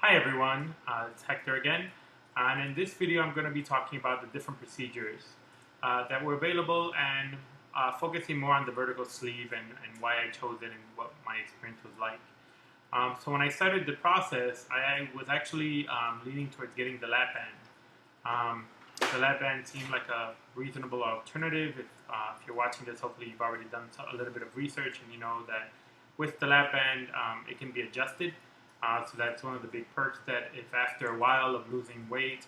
Hi everyone, it's Hector again, and in this video I'm going to be talking about the different procedures that were available and focusing more on the vertical sleeve and why I chose it and what my experience was like. So when I started the process, I was actually leaning towards getting the lap band. The lap band seemed like a reasonable alternative. If you're watching this, hopefully you've already done a little bit of research and you know that with the lap band it can be adjusted. So that's one of the big perks, that if after a while of losing weight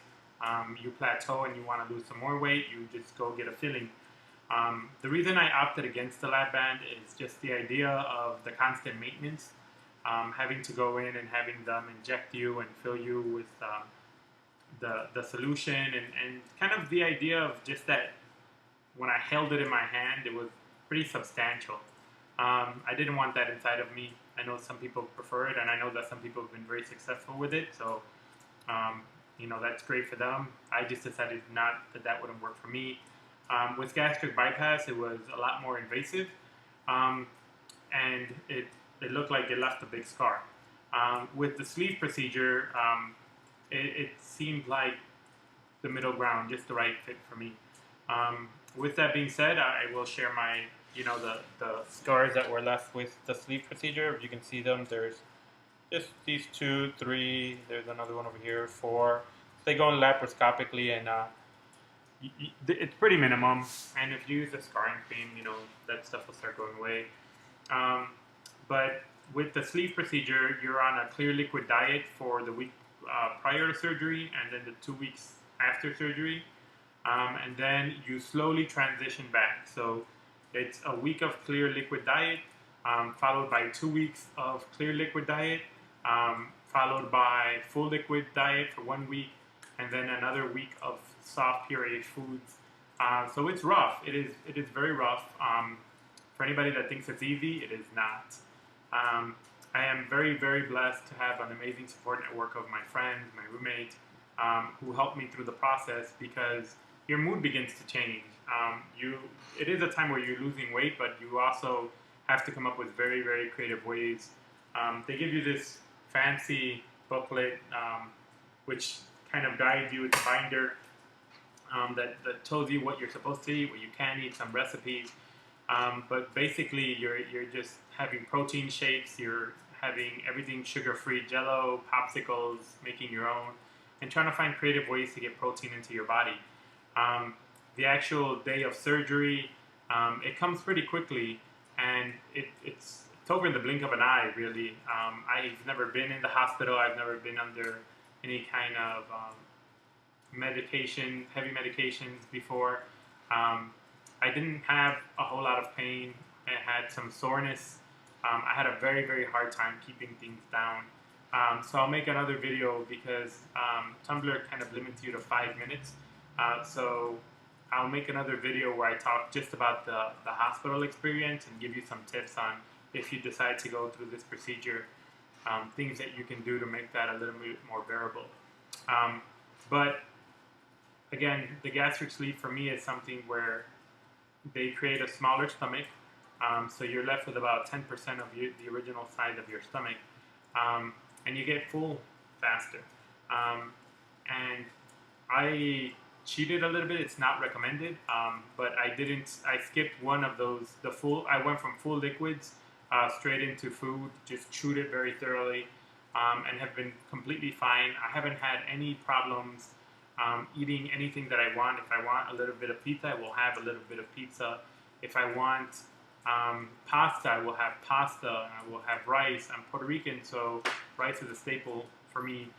you plateau and you want to lose some more weight, you just go get a filling. The reason I opted against the lap band is just the idea of the constant maintenance, having to go in and having them inject you and fill you with the solution, and kind of the idea of just that when I held it in my hand, it was pretty substantial. I didn't want that inside of me. I know some people prefer it, and I know that some people have been very successful with it. So, that's great for them. I just decided that wouldn't work for me. With gastric bypass, it was a lot more invasive, and it looked like it left a big scar. With the sleeve procedure, it seemed like the middle ground, just the right fit for me. With that being said, I will share my the scars that were left with the sleeve procedure. If you can see them, there's just these 2, 3, there's another one over here, 4. They go in laparoscopically, and it's pretty minimum. And if you use a scarring cream, that stuff will start going away. But with the sleeve procedure, you're on a clear liquid diet for the week prior to surgery, and then the 2 weeks after surgery. And then you slowly transition back. So it's a week of clear liquid diet, followed by 2 weeks of clear liquid diet, followed by full liquid diet for 1 week, and then another week of soft pureed foods. So it's rough. It is very rough. For anybody that thinks it's easy, it is not. I am very, very blessed to have an amazing support network of my friends, my roommate, who helped me through the process, because your mood begins to change. It is a time where you're losing weight, but you also have to come up with very, very creative ways. They give you this fancy booklet, which kind of guides you. It's a binder that tells you what you're supposed to eat, what you can eat, some recipes. But basically, you're just having protein shakes. You're having everything sugar-free, Jello, popsicles, making your own, and trying to find creative ways to get protein into your body. The actual day of surgery, it comes pretty quickly, and it's over in the blink of an eye, really. I've never been in the hospital. I've never been under any kind of heavy medications before. I didn't have a whole lot of pain. I had some soreness. I had a very, very hard time keeping things down. So I'll make another video, because Tumblr kind of limits you to 5 minutes. So I'll make another video where I talk just about the hospital experience and give you some tips on, if you decide to go through this procedure, things that you can do to make that a little bit more bearable. But again, the gastric sleeve for me is something where they create a smaller stomach, so you're left with about 10% of the original size of your stomach, and you get full faster. And I cheated a little bit. It's not recommended, but I skipped one of those. I went from full liquids straight into food, just chewed it very thoroughly, and have been completely fine. I haven't had any problems eating anything that I want. If I want a little bit of pizza, I will have a little bit of pizza. If I want pasta, I will have pasta. I will have rice. I'm Puerto Rican, so rice is a staple for me.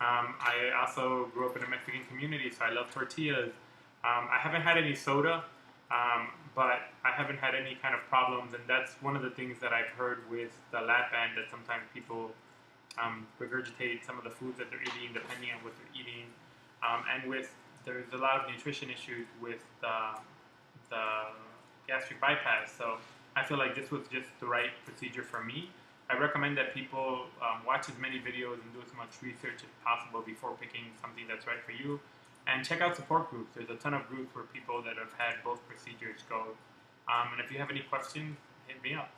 I also grew up in a Mexican community, so I love tortillas. I haven't had any soda, but I haven't had any kind of problems, and that's one of the things that I've heard with the lap band, that sometimes people regurgitate some of the foods that they're eating, depending on what they're eating. And there's a lot of nutrition issues with the gastric bypass, so I feel like this was just the right procedure for me. I recommend that people watch as many videos and do as much research as possible before picking something that's right for you. And check out support groups. There's a ton of groups where people that have had both procedures go. And if you have any questions, hit me up.